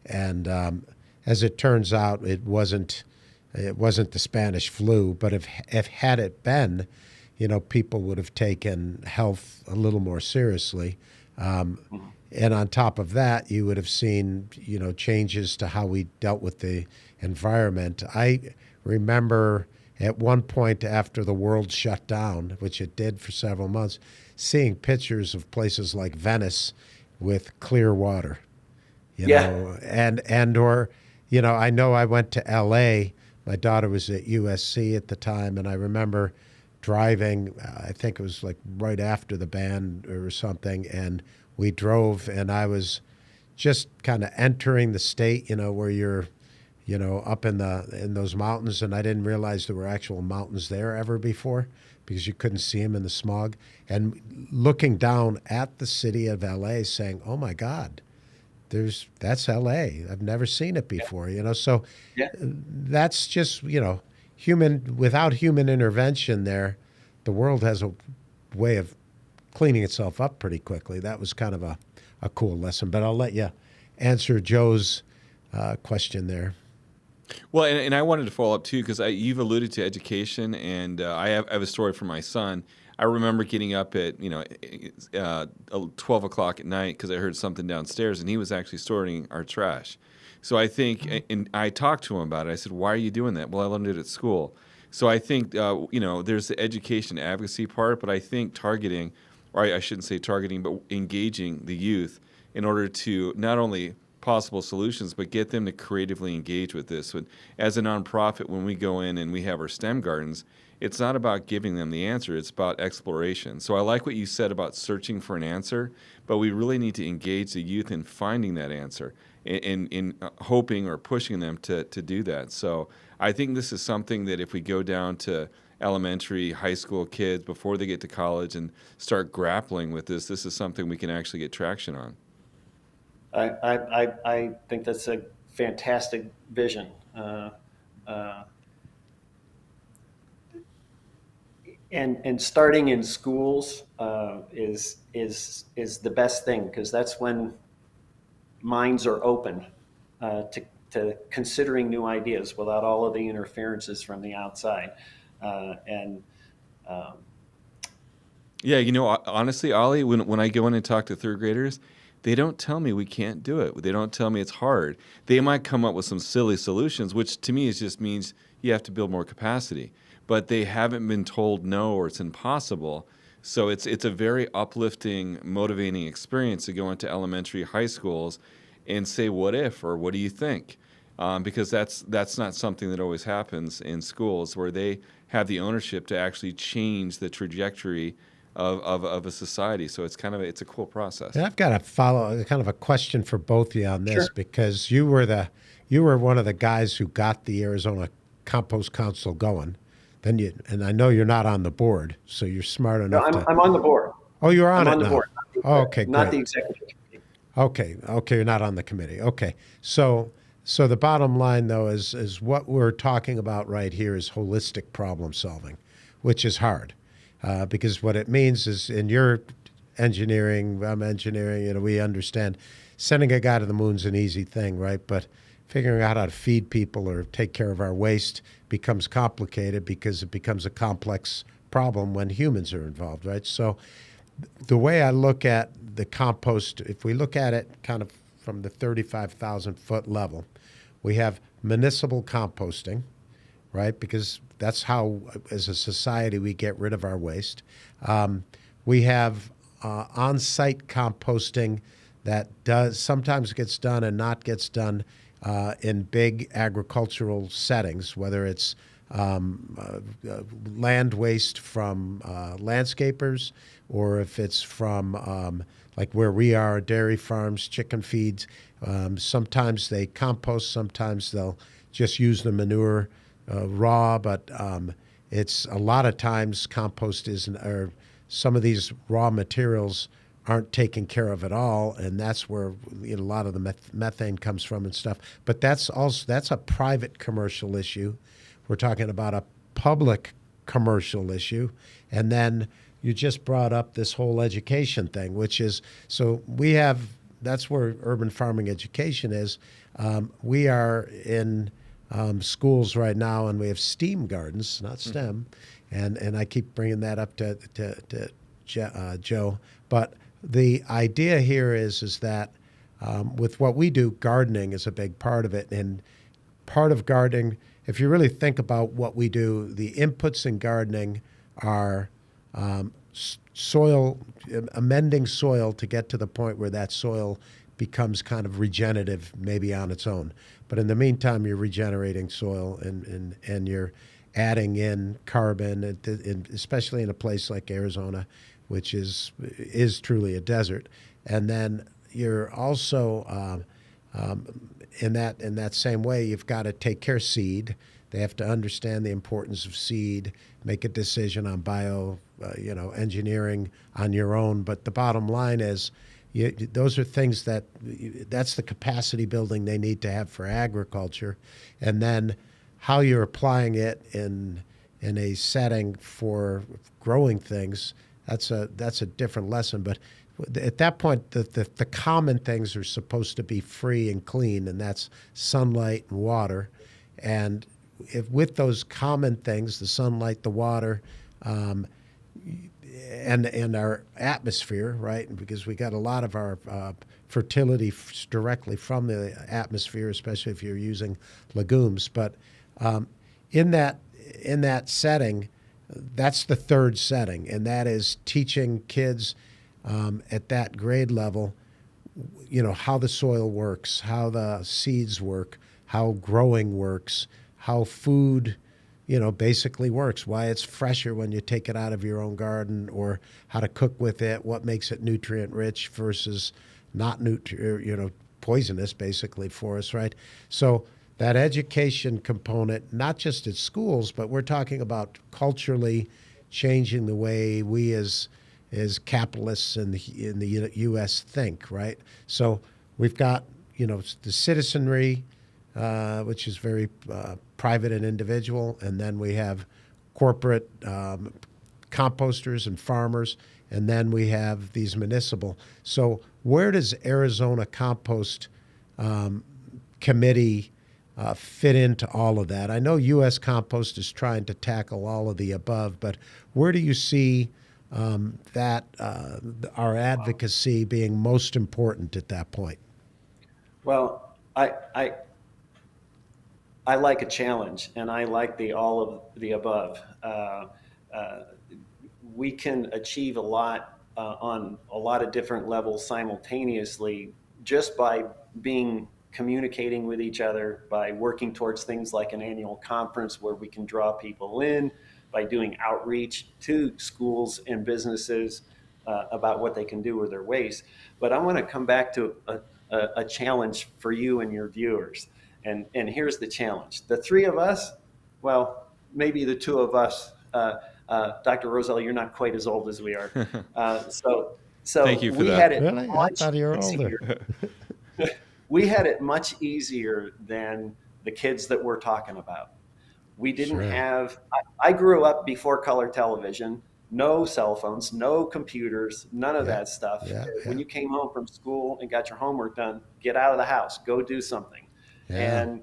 Speaker 1: And as it turns out, it wasn't. It wasn't the Spanish flu, but if had it been, people would have taken health a little more seriously. Um, and on top of that, you would have seen, changes to how we dealt with the environment. I remember at one point after the world shut down, which it did for several months, seeing pictures of places like Venice with clear water,
Speaker 2: yeah,
Speaker 1: and or, I know I went to L.A. My daughter was at USC at the time, and I remember driving. I think it was like right after the ban or something, and we drove, and I was just kind of entering the state, where you're, up in those mountains, and I didn't realize there were actual mountains there ever before because you couldn't see them in the smog. And looking down at the city of LA, saying, "Oh my God, that's LA. I've never seen it before." So
Speaker 2: yeah.
Speaker 1: that's just human without human intervention. There, the world has a way of cleaning itself up pretty quickly. That was kind of a cool lesson. But I'll let you answer Joe's question there.
Speaker 3: Well, and I wanted to follow up too because you've alluded to education, and I have a story for my son. I remember getting up at 12 o'clock at night because I heard something downstairs, and he was actually sorting our trash. So I think, and I talked to him about it. I said, "Why are you doing that?" Well, I learned it at school. So I think there's the education advocacy part, but I think targeting, or I shouldn't say targeting, but engaging the youth in order to not only possible solutions, but get them to creatively engage with this. As a nonprofit, when we go in and we have our STEM gardens, it's not about giving them the answer, it's about exploration. So I like what you said about searching for an answer, but we really need to engage the youth in finding that answer, in hoping or pushing them to do that. So I think this is something that if we go down to elementary, high school kids before they get to college and start grappling with this is something we can actually get traction on.
Speaker 2: I think that's a fantastic vision. Uh, and starting in schools is the best thing because that's when minds are open to to considering new ideas without all of the interferences from the outside. And
Speaker 3: Yeah, honestly, Ollie, when I go in and talk to third graders, they don't tell me we can't do it. They don't tell me it's hard. They might come up with some silly solutions, which to me just means you have to build more capacity. But they haven't been told no or it's impossible. So it's a very uplifting, motivating experience to go into elementary, high schools and say, what if, or what do you think? Because that's not something that always happens in schools, where they have the ownership to actually change the trajectory of a society. So it's a cool process.
Speaker 1: And I've got to follow kind of a question for both of you on this,
Speaker 2: Sure.
Speaker 1: because you were one of the guys who got the Arizona Compost Council going. And I know you're not on the board, so you're smart
Speaker 2: No,
Speaker 1: enough to.
Speaker 2: I'm on the board.
Speaker 1: Oh, you're on
Speaker 2: I'm
Speaker 1: it
Speaker 2: on the
Speaker 1: now.
Speaker 2: board.
Speaker 1: Oh, okay,
Speaker 2: Not
Speaker 1: great.
Speaker 2: the executive committee.
Speaker 1: Okay, you're not on the committee. Okay, so the bottom line though is what we're talking about right here is holistic problem solving, which is hard, because what it means is, in your engineering, I'm engineering, we understand sending a guy to the moon's an easy thing, right? But figuring out how to feed people or take care of our waste becomes complicated, because it becomes a complex problem when humans are involved, right? So the way I look at the compost, if we look at it kind of from the 35,000-foot level, we have municipal composting, right? Because that's how, as a society, we get rid of our waste. We have on-site composting that sometimes gets done and not gets done in big agricultural settings, whether it's land waste from landscapers, or if it's from like where we are, dairy farms, chicken feeds. Sometimes they compost, sometimes they'll just use the manure raw, but it's a lot of times compost isn't, or some of these raw materials aren't taken care of at all, and that's where a lot of the methane comes from and stuff. But that's a private commercial issue. We're talking about a public commercial issue. And then you just brought up this whole education thing, which is, so that's where urban farming education is. We are in schools right now, and we have STEAM gardens, not STEM. And I keep bringing that up to Joe. But the idea here is that with what we do, gardening is a big part of it. And part of gardening, if you really think about what we do, the inputs in gardening are soil, amending soil to get to the point where that soil becomes kind of regenerative, maybe on its own. But in the meantime, you're regenerating soil and you're adding in carbon, especially in a place like Arizona, which is truly a desert. And then you're also in that same way, you've got to take care of seed. They have to understand the importance of seed, make a decision on engineering on your own. But the bottom line is, those are things that's the capacity building they need to have for agriculture. And then how you're applying it in a setting for growing things, that's a different lesson. But at that point, the common things are supposed to be free and clean, and that's sunlight and water. And with those common things, the sunlight, the water, and our atmosphere, right? Because we got a lot of our fertility directly from the atmosphere, especially if you're using legumes. But in that setting, that's the third setting, and that is teaching kids at that grade level, how the soil works, how the seeds work, how growing works, how food, basically works, why it's fresher when you take it out of your own garden, or how to cook with it, what makes it nutrient rich versus not poisonous, basically, for us, right? So that education component, not just at schools, but we're talking about culturally changing the way we as capitalists in the U.S. think, right? So we've got, the citizenry, which is very private and individual, and then we have corporate composters and farmers, and then we have these municipal. So where does Arizona Compost Committee fit into all of that? I know U.S. Compost is trying to tackle all of the above, but where do you see that our advocacy being most important at that point?
Speaker 2: Well, I like a challenge, and I like the all of the above. Uh, we can achieve a lot on a lot of different levels simultaneously just by being communicating with each other, by working towards things like an annual conference where we can draw people in, by doing outreach to schools and businesses about what they can do with their waste. But I want to come back to a challenge for you and your viewers. And here's the challenge. The three of us, well, maybe the two of us, Dr. Roselle, you're not quite as old as we are. So
Speaker 3: Thank you for
Speaker 2: we
Speaker 3: that.
Speaker 2: had it
Speaker 1: Really? I
Speaker 2: much
Speaker 1: thought you were older.
Speaker 2: easier. We had it much easier than the kids that we're talking about. We didn't
Speaker 1: Sure.
Speaker 2: have, I grew up before color television, no cell phones, no computers, none of
Speaker 1: Yeah.
Speaker 2: that stuff.
Speaker 1: Yeah.
Speaker 2: When
Speaker 1: Yeah.
Speaker 2: you came home from school and got your homework done, get out of the house, go do something.
Speaker 1: Yeah.
Speaker 2: And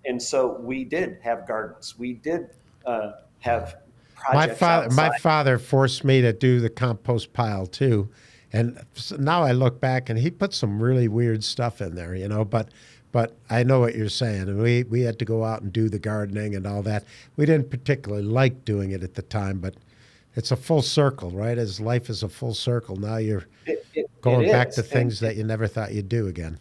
Speaker 2: and so we did have gardens. We did
Speaker 1: Yeah.
Speaker 2: have projects
Speaker 1: My
Speaker 2: outside.
Speaker 1: father forced me to do the compost pile too, and now I look back and he put some really weird stuff in there, you know. But I know what you're saying, and we had to go out and do the gardening and all that. We didn't particularly like doing it at the time, but it's a full circle, right? As life is a full circle, now you're
Speaker 2: It
Speaker 1: going back to
Speaker 2: is.
Speaker 1: things that you never thought you'd do again.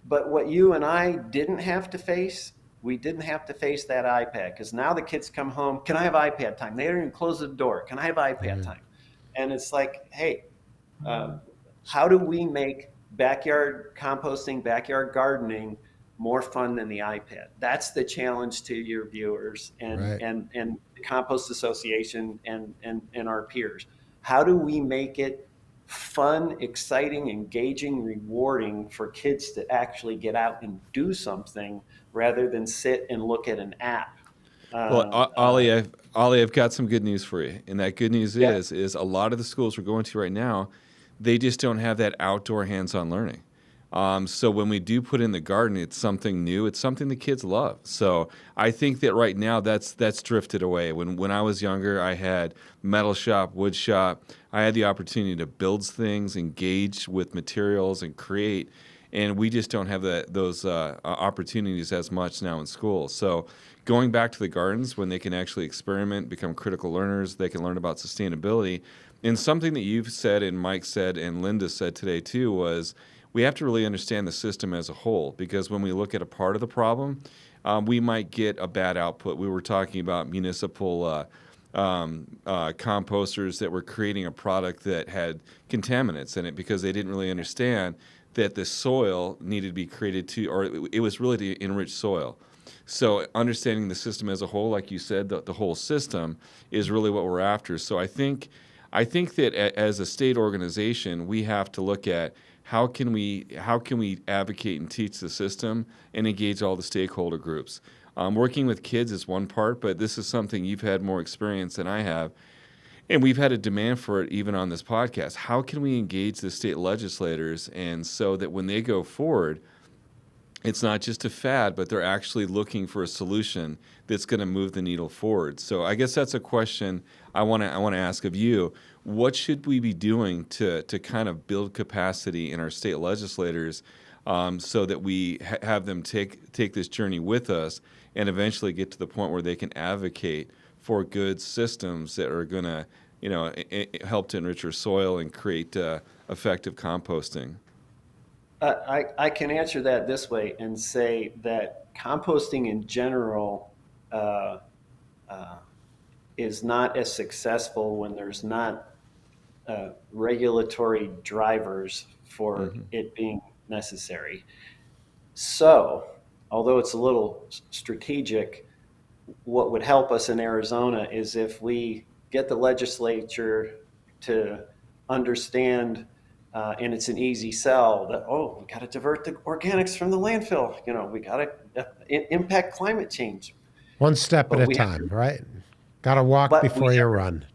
Speaker 2: But what you and I didn't have to face, we didn't have to face that iPad because now the kids come home. Can I have iPad time? They don't even close the door. Can I have iPad
Speaker 1: Mm.
Speaker 2: time? And it's like, hey, uh, how do we make backyard composting, backyard gardening more fun than the iPad? That's the challenge to your viewers
Speaker 1: Right.
Speaker 2: and the Compost Association and our peers. How do we make it fun, exciting, engaging, rewarding for kids to actually get out and do something rather than sit and look at an app?
Speaker 3: Well,
Speaker 2: Uh, uh,
Speaker 3: Ollie, I've got some good news for you, and that good news
Speaker 2: yeah,
Speaker 3: is a lot of the schools we're going to right now, they just don't have that outdoor hands-on learning. So when we do put in the garden, it's something new. It's something the kids love. So I think that right now that's drifted away. When I was younger, I had metal shop, wood shop. I had the opportunity to build things, engage with materials, and create. And we just don't have those opportunities as much now in school. So going back to the gardens when they can actually experiment, become critical learners, they can learn about sustainability. And something that you've said and Mike said and Linda said today too was we have to really understand the system as a whole because when we look at a part of the problem, we might get a bad output. We were talking about municipal composters that were creating a product that had contaminants in it because they didn't really understand that the soil needed to be created to, or it was really to enrich soil. So understanding the system as a whole, like you said, the whole system is really what we're after. So I think that as a state organization, we have to look at how can we advocate and teach the system and engage all the stakeholder groups. Working with kids is one part, but this is something you've had more experience than I have. And we've had a demand for it even on this podcast. How can we engage the state legislators and so that when they go forward, it's not just a fad, but they're actually looking for a solution that's going to move the needle forward. So I guess that's a question I want to ask of you. What should we be doing to kind of build capacity in our state legislators so that we have them take this journey with us and eventually get to the point where they can advocate for good systems that are going to, help to enrich our soil and create effective composting?
Speaker 2: I can answer that this way and say that composting in general uh, uh, is not as successful when there's not regulatory drivers for
Speaker 3: Mm-hmm.
Speaker 2: it being necessary. So, although it's a little strategic, what would help us in Arizona is if we get the legislature to understand, and it's an easy sell that we got to divert the organics from the landfill. We got to impact climate change,
Speaker 1: One step at
Speaker 2: but
Speaker 1: a
Speaker 2: we have
Speaker 1: time,
Speaker 2: to,
Speaker 1: right? Got to walk
Speaker 2: but we
Speaker 1: before you
Speaker 2: have
Speaker 1: run.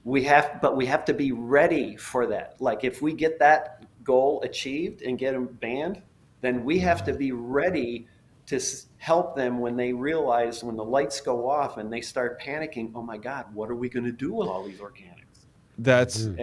Speaker 2: but we have to be ready for that. Like if we get that goal achieved and get them banned, then we have to be ready to help them when they realize, when the lights go off and they start panicking, oh my God, what are we going to do with all these organics?
Speaker 3: That's
Speaker 2: And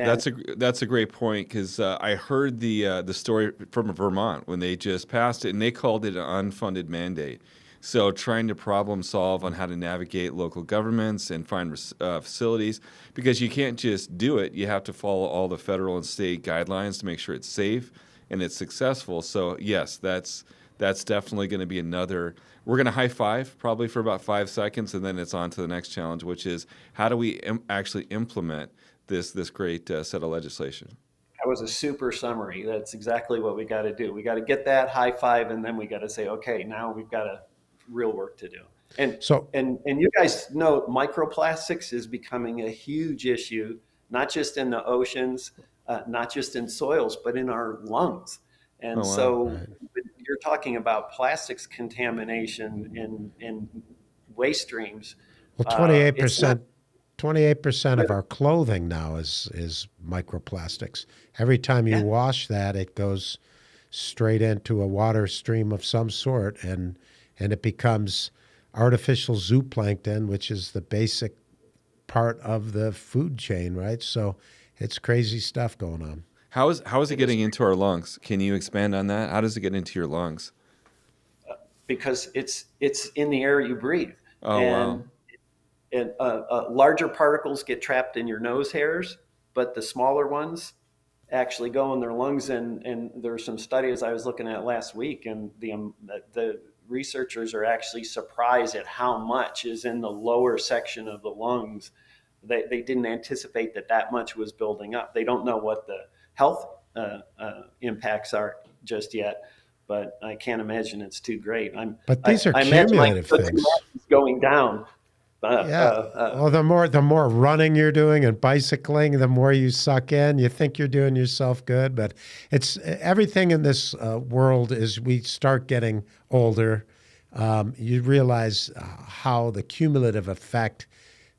Speaker 3: that's a great point, because I heard the story from Vermont when they just passed it, and they called it an unfunded mandate. So trying to problem solve on how to navigate local governments and find facilities, because you can't just do it. You have to follow all the federal and state guidelines to make sure it's safe and it's successful. So yes, that's definitely going to be another. We're going to high five probably for about 5 seconds, and then it's on to the next challenge, which is how do we actually implement this great set of legislation.
Speaker 2: that was a super summary. That's exactly what we got to do. We got to get that high five, and then we got to say, okay, now we've got a real work to do. And
Speaker 1: So,
Speaker 2: and you guys know microplastics is becoming a huge issue, not just in the oceans, not just in soils, but in our lungs. And
Speaker 3: Oh, wow.
Speaker 2: so you're talking about plastics contamination in waste streams.
Speaker 1: well,
Speaker 2: It's not
Speaker 1: 28% of
Speaker 2: good.
Speaker 1: our clothing now is microplastics. Every time you
Speaker 2: Yeah.
Speaker 1: wash that, it goes straight into a water stream of some sort, and it becomes artificial zooplankton, which is the basic part of the food chain, right? So it's crazy stuff going on.
Speaker 3: How is it getting into our lungs? Can you expand on that? How does it get into your lungs?
Speaker 2: Because it's in the air you breathe.
Speaker 3: Oh, wow.
Speaker 2: And larger particles get trapped in your nose hairs, but the smaller ones actually go in their lungs. And there's some studies I was looking at last week, and the researchers are actually surprised at how much is in the lower section of the lungs. They didn't anticipate that much was building up. They don't know what the health impacts are just yet, but I can't imagine it's too great.
Speaker 1: But these are
Speaker 2: I imagine my
Speaker 1: cumulative things.
Speaker 2: is going down.
Speaker 1: Yeah. Well, the more running you're doing and bicycling, the more you suck in. You think you're doing yourself good, but it's everything in this world. As we start getting older, you realize how the cumulative effect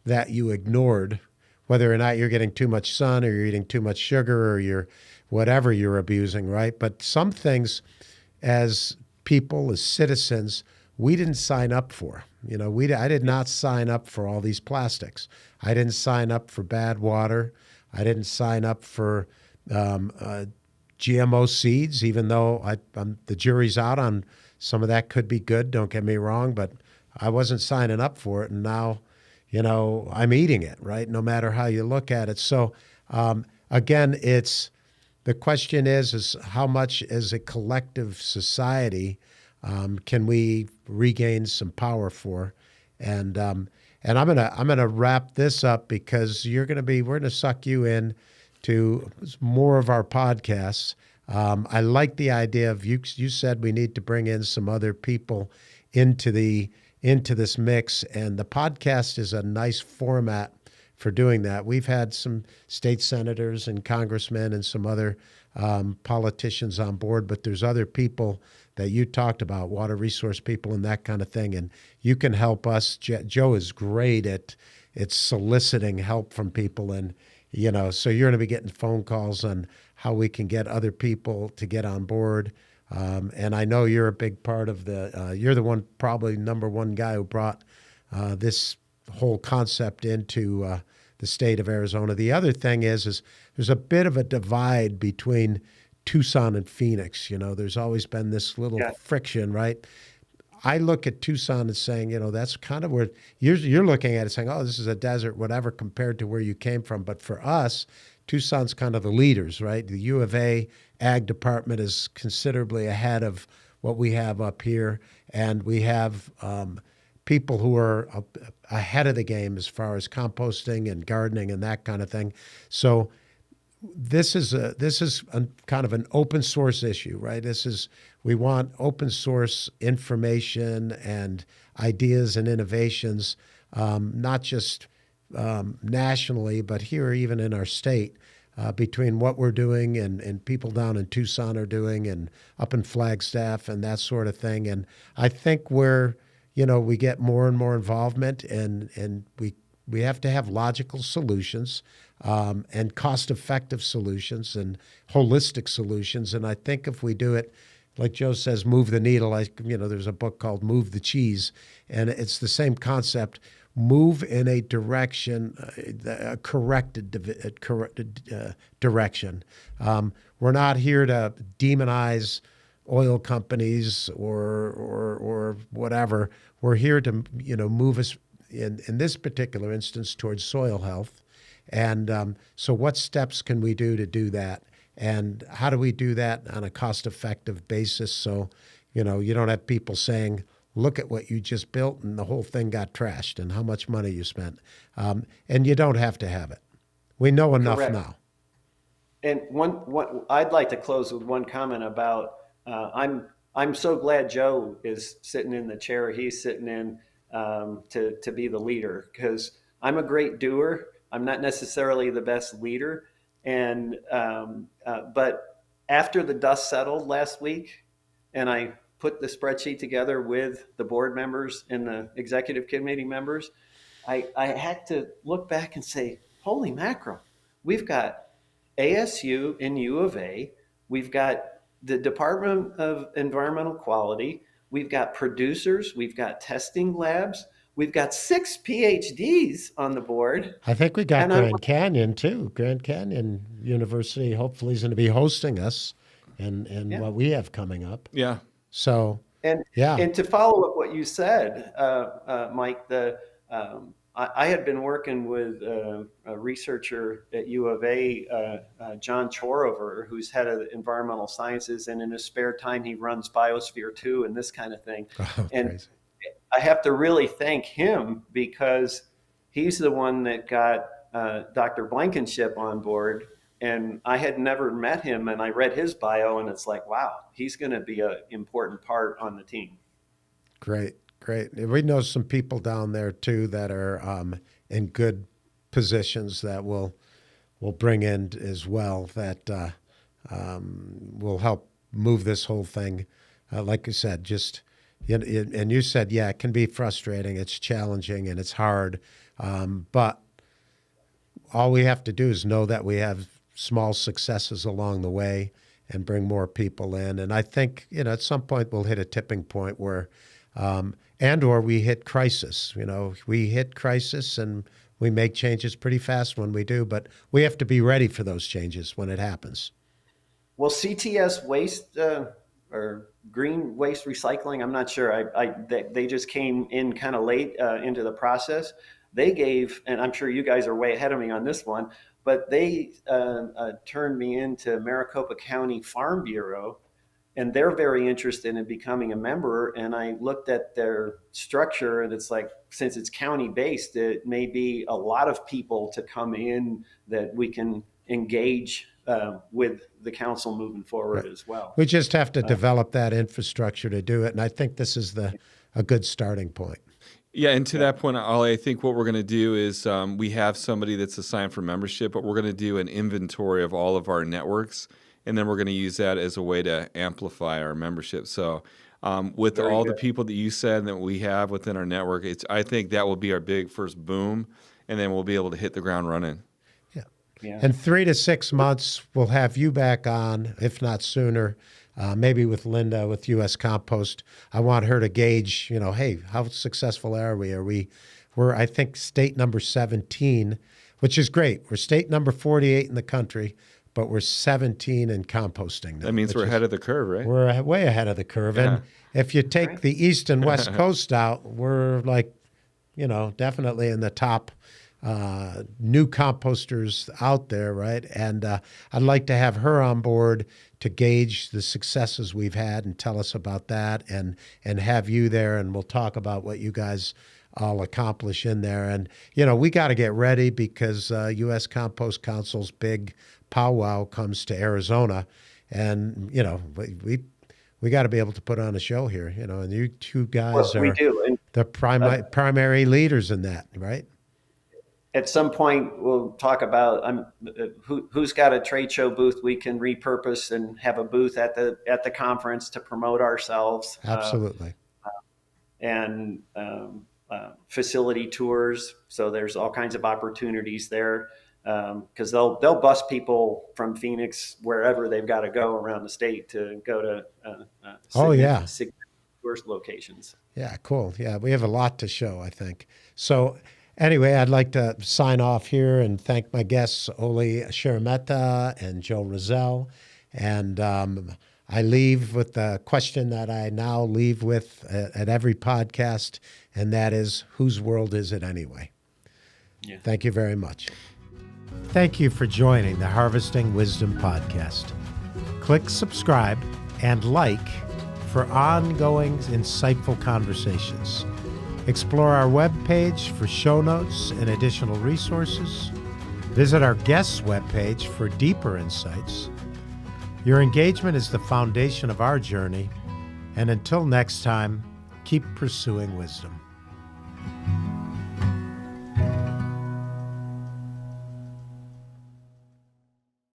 Speaker 1: that you ignored, whether or not you're getting too much sun or you're eating too much sugar or you're whatever you're abusing, right? But some things, as people, as citizens, we didn't sign up for. You know, I did not sign up for all these plastics. I didn't sign up for bad water. I didn't sign up for GMO seeds, even though the jury's out on some of that could be good. Don't get me wrong, but I wasn't signing up for it, and now, you know, I'm eating it, right? No matter how you look at it. So again, the question is how much as a collective society can we regain some power for? And I'm gonna wrap this up because we're gonna suck you in to more of our podcasts. I like the idea of you said we need to bring in some other people into this mix, and the podcast is a nice format for doing that. We've had some state senators and congressmen and some other politicians on board, but there's other people that you talked about, water resource people and that kind of thing, and you can help us. Joe is great at soliciting help from people, and you know, so you're going to be getting phone calls on how we can get other people to get on board. And I know you're a big part of you're the one, probably number one guy who brought this whole concept into the state of Arizona. The other thing is there's a bit of a divide between Tucson and Phoenix. You know, there's always been this little friction, right? I look at Tucson and saying, you know, that's kind of where you're looking at it saying, oh, this is a desert, whatever, compared to where you came from. But for us, Tucson's kind of the leaders, right? The U of A ag department is considerably ahead of what we have up here. And we have people who are ahead of the game as far as composting and gardening and that kind of thing. So this is kind of an open source issue, right? We want open source information and ideas and innovations, not just nationally, but here even in our state, between what we're doing and people down in Tucson are doing and up in Flagstaff and that sort of thing. And I think we get more and more involvement, and we have to have logical solutions and cost-effective solutions and holistic solutions. And I think if we do it like Joe says, move the needle. There's a book called Move the Cheese, and it's the same concept. Move in a direction, a corrected direction. We're not here to demonize oil companies or whatever. We're here to move us in this particular instance towards soil health. And so, what steps can we do to do that? And how do we do that on a cost-effective basis? So, you don't have people saying, look at what you just built and the whole thing got trashed and how much money you spent. And you don't have to have it. We know enough
Speaker 2: Correct.
Speaker 1: now.
Speaker 2: And one I'd like to close with one comment about I'm so glad Joe is sitting in the chair he's sitting in, to be the leader, because I'm a great doer. I'm not necessarily the best leader, and but after the dust settled last week, and I put the spreadsheet together with the board members and the executive committee members, I had to look back and say, holy mackerel, we've got ASU and U of A, we've got the Department of Environmental Quality, we've got producers, we've got testing labs, we've got 6 PhDs on the board.
Speaker 1: I think we got
Speaker 2: And
Speaker 1: Grand Canyon too. Grand Canyon University hopefully is going to be hosting us and
Speaker 2: yeah.
Speaker 1: what we have coming up.
Speaker 3: Yeah.
Speaker 1: So,
Speaker 2: And
Speaker 1: yeah.
Speaker 2: and to follow up what you said, Mike, I had been working with a researcher at U of A, John Chorover, who's head of environmental sciences, and in his spare time he runs Biosphere 2 and this kind of thing.
Speaker 1: Oh,
Speaker 2: and
Speaker 1: crazy.
Speaker 2: I have to really thank him, because he's the one that got Dr. Blankenship on board. And I had never met him, and I read his bio, and it's like, wow, he's going to be an important part on the team.
Speaker 1: Great. We know some people down there too that are in good positions that will bring in as well, that will help move this whole thing. Like you said, and you said, yeah, it can be frustrating, it's challenging, and it's hard. But all we have to do is know that we have small successes along the way and bring more people in. And I think, at some point we'll hit a tipping point where, or we hit crisis. We hit crisis and we make changes pretty fast when we do, but we have to be ready for those changes when it happens.
Speaker 2: Well, CTS waste or green waste recycling, I'm not sure. They just came in kind of late into the process. They gave, and I'm sure you guys are way ahead of me on this one, but they turned me into Maricopa County Farm Bureau, and they're very interested in becoming a member. And I looked at their structure, and it's like, since it's county based, it may be a lot of people to come in that we can engage with the council moving forward as well.
Speaker 1: We just have to develop that infrastructure to do it, and I think this is a good starting point.
Speaker 3: Yeah, and to that point, Ollie, I think what we're going to do is we have somebody that's assigned for membership, but we're going to do an inventory of all of our networks, and then we're going to use that as a way to amplify our membership. So with
Speaker 2: Very
Speaker 3: all
Speaker 2: good.
Speaker 3: the people that you said that we have within our network, I think that will be our big first boom, and then we'll be able to hit the ground running.
Speaker 2: Yeah.
Speaker 1: In 3 to 6 months, we'll have you back on, if not sooner, maybe with Linda with U.S. Compost. I want her to gauge, hey, how successful are we? We're, I think, state number 17, which is great. We're state number 48 in the country, but we're 17 in composting now.
Speaker 3: That means we're ahead of the curve, right?
Speaker 1: We're way ahead of the curve.
Speaker 3: Yeah.
Speaker 1: And if you take the East and West Coast out, we're like, definitely in the top new composters out there, right? And I'd like to have her on board to gauge the successes we've had and tell us about that, and have you there, and we'll talk about what you guys all accomplish in there. And, we got to get ready, because U.S. Compost Council's big powwow comes to Arizona, and, we got to be able to put on a show here, and you two guys
Speaker 2: we
Speaker 1: are
Speaker 2: do. And
Speaker 1: the primary leaders in that, right?
Speaker 2: at some point, we'll talk about who's got a trade show booth we can repurpose and have a booth at the conference to promote ourselves.
Speaker 1: Absolutely.
Speaker 2: And facility tours. So there's all kinds of opportunities there. because they'll bus people from Phoenix wherever they've got to go around the state to go to significant tourist locations.
Speaker 1: Yeah, cool. Yeah, we have a lot to show, I think. So anyway, I'd like to sign off here and thank my guests, Oie Shima and Joe Rozelle. And I leave with the question that I now leave with at every podcast, and that is, whose world is it anyway?
Speaker 2: Yeah.
Speaker 1: Thank you very much. Thank you for joining the Harvesting Wisdom podcast. Click subscribe and like for ongoing, insightful conversations. Explore our webpage for show notes and additional resources. Visit our guests' webpage for deeper insights. Your engagement is the foundation of our journey, and until next time, keep pursuing wisdom.